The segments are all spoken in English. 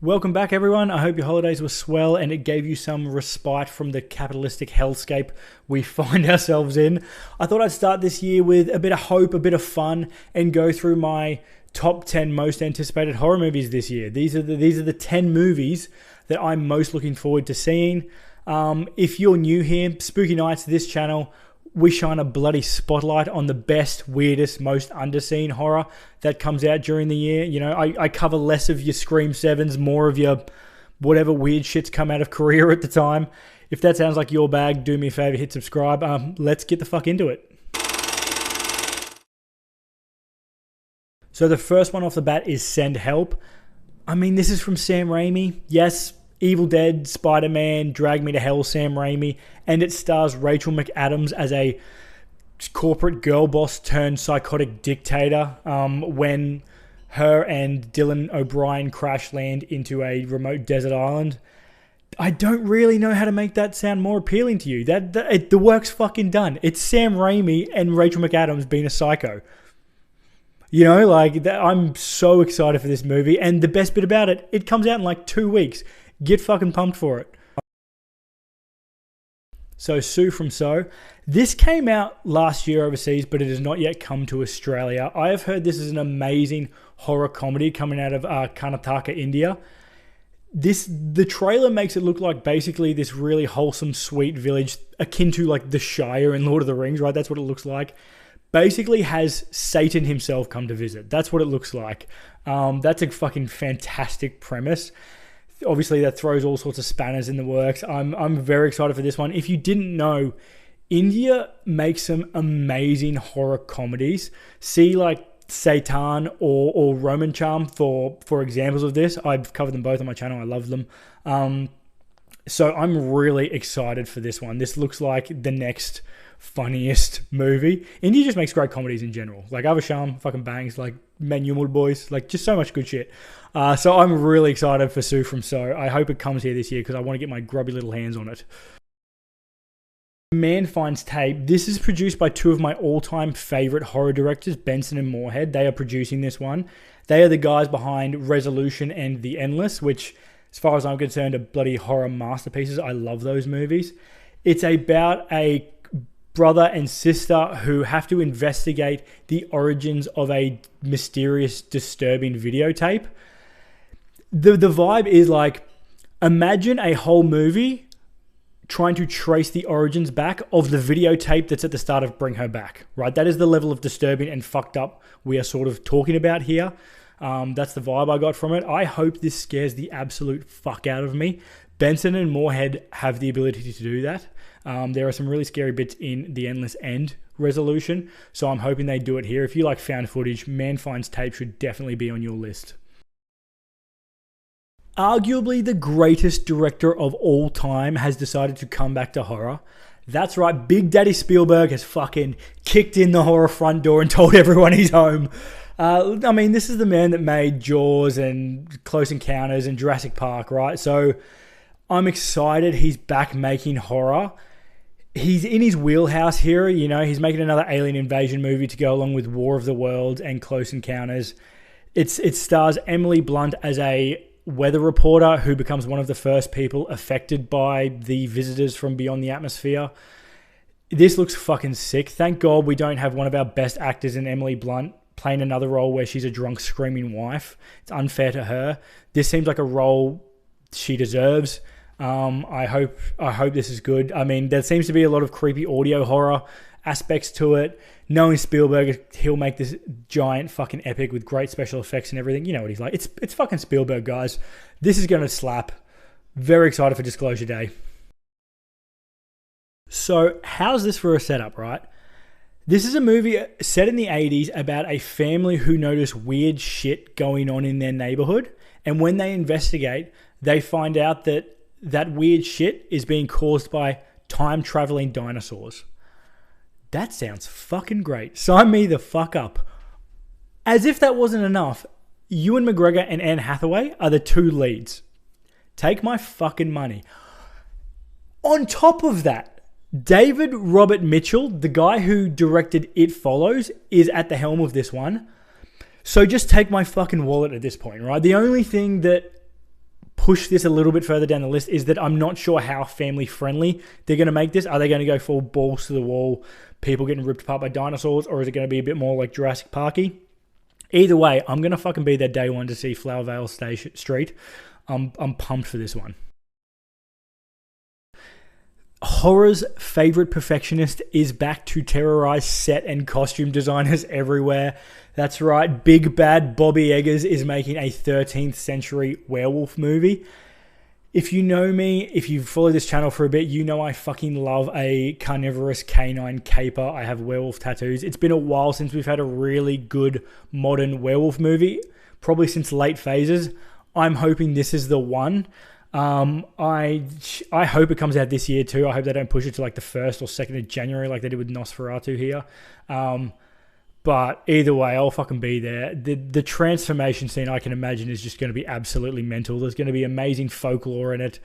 Welcome back, everyone. I hope your holidays were swell and it gave you some respite from the capitalistic hellscape we find ourselves in. I thought I'd start this year with a bit of hope, a bit of fun, and go through my top 10 most anticipated horror movies this year. These are the 10 movies that I'm most looking forward to seeing. If you're new here, SpookieKnights, this channel, we shine a bloody spotlight on the best, weirdest, most underseen horror that comes out during the year. You know, I cover less of your Scream 7s, more of your whatever weird shits come out of Korea at the time. If that sounds like your bag, do me a favor, hit subscribe. Let's get the fuck into it. So the first one off the bat is Send Help. I mean, this is from Sam Raimi. Yes, Evil Dead, Spider-Man, Drag Me to Hell, Sam Raimi, and it stars Rachel McAdams as a corporate girl boss turned psychotic dictator when her and Dylan O'Brien crash land into a remote desert island. I don't really know how to make that sound more appealing to you. The work's fucking done. It's Sam Raimi and Rachel McAdams being a psycho. You know, like, I'm so excited for this movie, and the best bit about it, it comes out in like 2 weeks. Get fucking pumped for it. So, Sue from So. This came out last year overseas, but it has not yet come to Australia. I have heard this is an amazing horror comedy coming out of Karnataka, India. The trailer makes it look like basically this really wholesome, sweet village, akin to like the Shire in Lord of the Rings, right? That's what it looks like. Basically has Satan himself come to visit. That's what it looks like. That's a fucking fantastic premise. Obviously, that throws all sorts of spanners in the works. I'm very excited for this one. If you didn't know, India makes some amazing horror comedies. See, like, Satan or Roman Charm for examples of this. I've covered them both on my channel. I love them. So I'm really excited for this one. This looks like the next funniest movie. India just makes great comedies in general. Like Avasham fucking bangs, like Manumul Boys, like just so much good shit. So I'm really excited for Sue from So. I hope it comes here this year because I want to get my grubby little hands on it. Man Finds Tape. This is produced by two of my all-time favorite horror directors, Benson and Moorhead. They are producing this one. They are the guys behind Resolution and The Endless, which, as far as I'm concerned, are bloody horror masterpieces. I love those movies. It's about a brother and sister who have to investigate the origins of a mysterious, disturbing videotape. The vibe is like, imagine a whole movie trying to trace the origins back of the videotape that's at the start of Bring Her Back, right? That is the level of disturbing and fucked up we are sort of talking about here. That's the vibe I got from it. I hope this scares the absolute fuck out of me. Benson and Moorhead have the ability to do that. There are some really scary bits in The Endless and Resolution, so I'm hoping they do it here. If you like found footage, Man Finds Tape should definitely be on your list. Arguably the greatest director of all time has decided to come back to horror. That's right, Big Daddy Spielberg has fucking kicked in the horror front door and told everyone he's home. I mean, this is the man that made Jaws and Close Encounters and Jurassic Park, right? So I'm excited he's back making horror. He's in his wheelhouse here, you know, he's making another alien invasion movie to go along with War of the Worlds and Close Encounters. It stars Emily Blunt as a weather reporter who becomes one of the first people affected by the visitors from beyond the atmosphere. This looks fucking sick. Thank God we don't have one of our best actors in Emily Blunt playing another role where she's a drunk screaming wife. It's unfair to her. This seems like a role she deserves. I hope this is good. I mean, there seems to be a lot of creepy audio horror aspects to it. Knowing Spielberg, he'll make this giant fucking epic with great special effects and everything. You know what he's like. It's fucking Spielberg, guys. This is going to slap. Very excited for Disclosure Day. So, how's this for a setup, right? This is a movie set in the 80s about a family who notice weird shit going on in their neighborhood. And when they investigate, they find out that weird shit is being caused by time-traveling dinosaurs. That sounds fucking great. Sign me the fuck up. As if that wasn't enough, Ewan McGregor and Anne Hathaway are the two leads. Take my fucking money. On top of that, David Robert Mitchell, the guy who directed It Follows, is at the helm of this one. So just take my fucking wallet at this point, right? The only thing that push this a little bit further down the list is that I'm not sure how family friendly they're going to make this. Are they going to go full balls to the wall, people getting ripped apart by dinosaurs, or is it going to be a bit more like Jurassic Parky? Either way, I'm going to fucking be there day one to see Flower Vale Street. I'm pumped for this one. Horror's favorite perfectionist is back to terrorize set and costume designers everywhere. That's right, big bad Bobby Eggers is making a 13th century werewolf movie. If you know me, if you've followed this channel for a bit, you know I fucking love a carnivorous canine caper. I have werewolf tattoos. It's been a while since we've had a really good modern werewolf movie, probably since late phases. I'm hoping this is the one. I hope it comes out this year too. I hope they don't push it to like the 1st or 2nd of January like they did with Nosferatu here. But either way, I'll fucking be there. The transformation scene, I can imagine, is just going to be absolutely mental. There's going to be amazing folklore in it.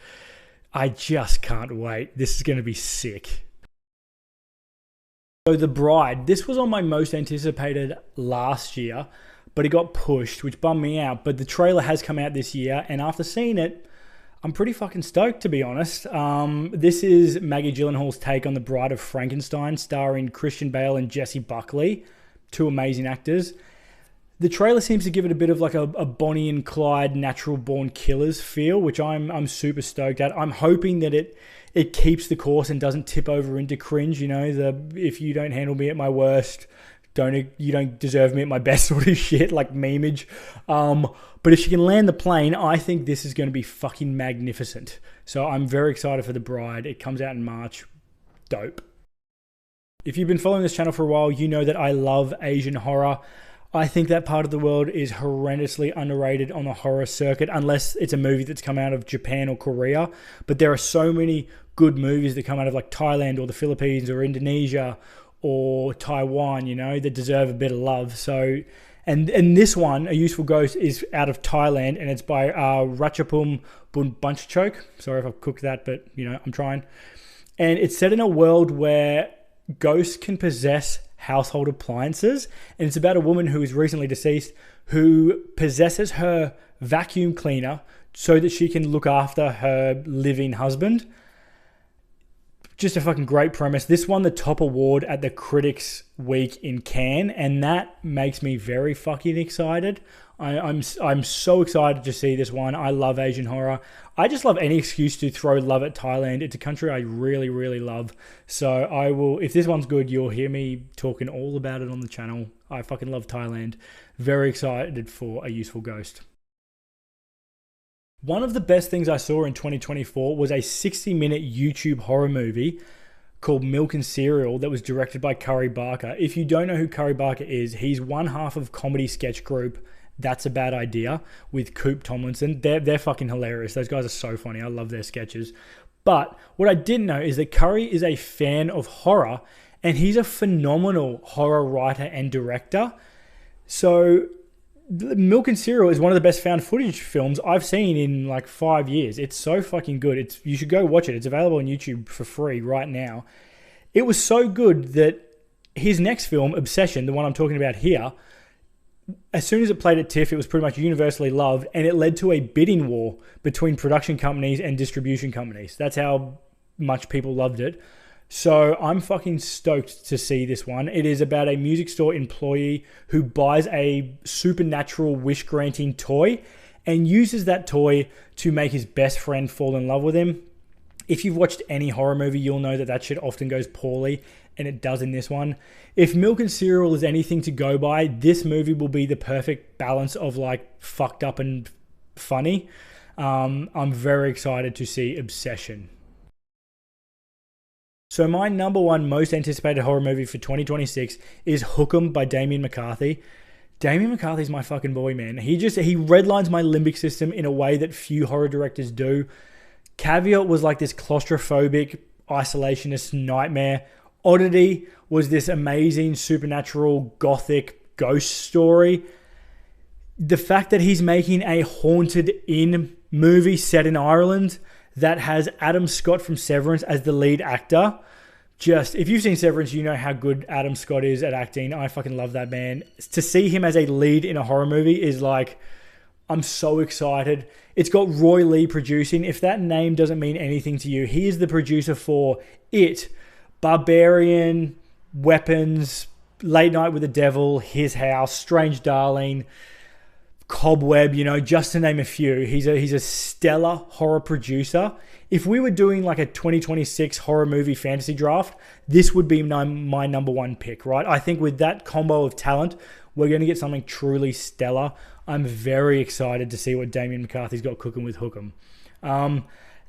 I just can't wait. This is going to be sick. So The Bride, this was on my most anticipated last year, but it got pushed, which bummed me out. But the trailer has come out this year, and after seeing it, I'm pretty fucking stoked, to be honest. This is Maggie Gyllenhaal's take on The Bride of Frankenstein, starring Christian Bale and Jessie Buckley, two amazing actors. The trailer seems to give it a bit of like a Bonnie and Clyde natural born killers feel, which I'm super stoked at. I'm hoping that it keeps the course and doesn't tip over into cringe. You know, the if you don't handle me at my worst, you don't deserve me at my best sort of shit, like memeage. But if she can land the plane, I think this is going to be fucking magnificent. So I'm very excited for The Bride. It comes out in March. Dope. If you've been following this channel for a while, you know that I love Asian horror. I think that part of the world is horrendously underrated on the horror circuit, unless it's a movie that's come out of Japan or Korea. But there are so many good movies that come out of like Thailand or the Philippines or Indonesia or Taiwan, you know, that deserve a bit of love. So, and this one, A Useful Ghost, is out of Thailand, and it's by Ratchapum Bunchachok. Sorry if I've cooked that, but, you know, I'm trying. And it's set in a world where ghosts can possess household appliances, and it's about a woman who is recently deceased who possesses her vacuum cleaner so that she can look after her living husband. Just a fucking great premise. This won the top award at the Critics Week in Cannes, and that makes me very fucking excited. I'm so excited to see this one. I love Asian horror. I just love any excuse to throw love at Thailand. It's a country I really, really love. So I will, if this one's good, you'll hear me talking all about it on the channel. I fucking love Thailand. Very excited for A Useful Ghost. One of the best things I saw in 2024 was a 60-minute YouTube horror movie called Milk and Cereal that was directed by Curry Barker. If you don't know who Curry Barker is, he's one half of comedy sketch group That's a Bad Idea with Coop Tomlinson. They're fucking hilarious. Those guys are so funny. I love their sketches. But what I didn't know is that Curry is a fan of horror, and he's a phenomenal horror writer and director. So Milk and Cereal is one of the best found footage films I've seen in like 5 years. It's so fucking good. You should go watch it. It's available on YouTube for free right now. It was so good that his next film, Obsession, the one I'm talking about here, as soon as it played at TIFF, it was pretty much universally loved, and it led to a bidding war between production companies and distribution companies. That's how much people loved it. So I'm fucking stoked to see this one. It is about a music store employee who buys a supernatural wish-granting toy and uses that toy to make his best friend fall in love with him. If you've watched any horror movie, you'll know that that shit often goes poorly, and it does in this one. If Milk and Cereal is anything to go by, this movie will be the perfect balance of like fucked up and funny. I'm very excited to see Obsession. So my number one most anticipated horror movie for 2026 is Hook 'em by Damien McCarthy. Damien McCarthy's my fucking boy, man. He redlines my limbic system in a way that few horror directors do. Caveat was like this claustrophobic, isolationist nightmare. Oddity was this amazing, supernatural, gothic ghost story. The fact that he's making a Haunted Inn movie set in Ireland that has Adam Scott from Severance as the lead actor. Just, if you've seen Severance, you know how good Adam Scott is at acting. I fucking love that man. To see him as a lead in a horror movie is like I'm so excited. It's got Roy Lee producing. If that name doesn't mean anything to you, he is the producer for It, Barbarian, Weapons, Late Night with the Devil, His House, Strange Darling, Cobweb, just to name a few. He's a stellar horror producer. If we were doing like a 2026 horror movie fantasy draft, this would be my number one pick, right? I think with that combo of talent, we're going to get something truly stellar. I'm very excited to see what Damien McCarthy's got cooking with Hookem.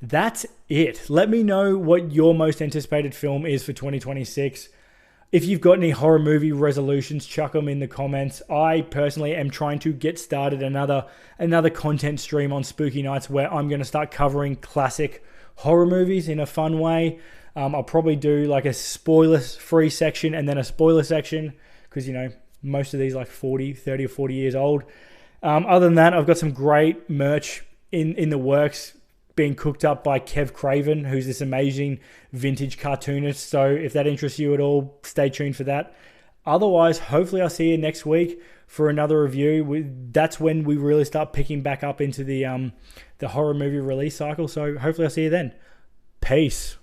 That's it. Let me know what your most anticipated film is for 2026. If you've got any horror movie resolutions, chuck them in the comments. I personally am trying to get started another content stream on SpookieKnights where I'm going to start covering classic horror movies in a fun way. I'll probably do like a spoiler-free section and then a spoiler section because, most of these like 30 or 40 years old. Other than that, I've got some great merch in the works being cooked up by Kev Craven, who's this amazing vintage cartoonist. So if that interests you at all, stay tuned for that. Otherwise, hopefully I'll see you next week for another review. That's when we really start picking back up into the horror movie release cycle. So hopefully I'll see you then. Peace.